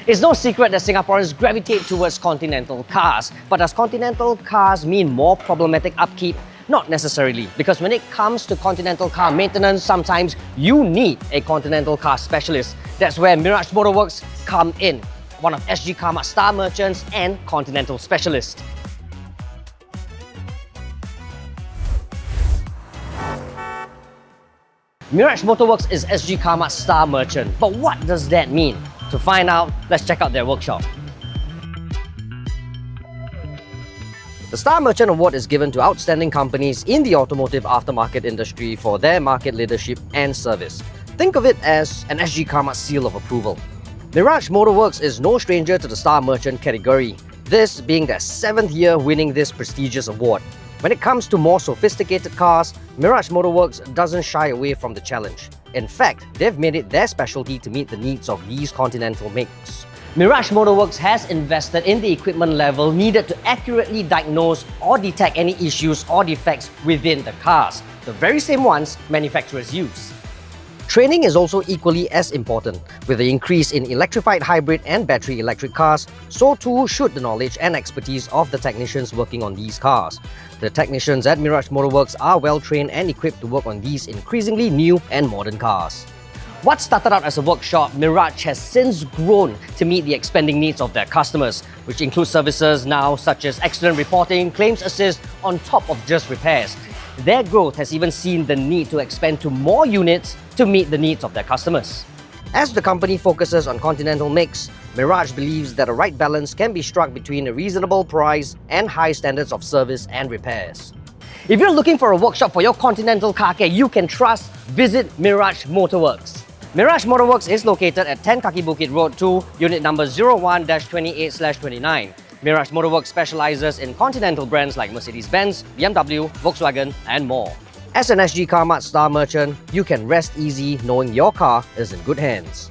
It's no secret that Singaporeans gravitate towards continental cars, but does continental cars mean more problematic upkeep? Not necessarily, because when it comes to continental car maintenance, sometimes you need a continental car specialist. That's where Mirage Motorwerkz come in, one of Sgcarmart's star merchants and continental specialist. Mirage Motorwerkz is Sgcarmart's star merchant, but what does that mean? To find out, let's check out their workshop. The Star Merchant Award is given to outstanding companies in the automotive aftermarket industry for their market leadership and service. Think of it as an Sgcarmart seal of approval. Mirage Motorwerkz is no stranger to the Star Merchant category, this being their 7th year winning this prestigious award. When it comes to more sophisticated cars, Mirage Motorwerkz doesn't shy away from the challenge. In fact, they've made it their specialty to meet the needs of these continental makes. Mirage Motorwerkz has invested in the equipment level needed to accurately diagnose or detect any issues or defects within the cars, the very same ones manufacturers use. Training is also equally as important. With the increase in electrified hybrid and battery electric cars, so too should the knowledge and expertise of the technicians working on these cars. The technicians at Mirage Motorwerkz are well trained and equipped to work on these increasingly new and modern cars. What started out as a workshop, Mirage has since grown to meet the expanding needs of their customers, which include services now such as accident reporting, claims assist, on top of just repairs. Their growth has even seen the need to expand to more units to meet the needs of their customers. As the company focuses on continental makes, Mirage believes that a right balance can be struck between a reasonable price and high standards of service and repairs. If you're looking for a workshop for your continental car care you can trust, visit Mirage Motorwerkz. Mirage Motorwerkz is located at 10 Kaki Bukit Road 2, unit number 01-28/29. Mirage Motorwerkz specializes in continental brands like Mercedes-Benz, BMW, Volkswagen, and more. As an Sgcarmart star merchant, you can rest easy knowing your car is in good hands.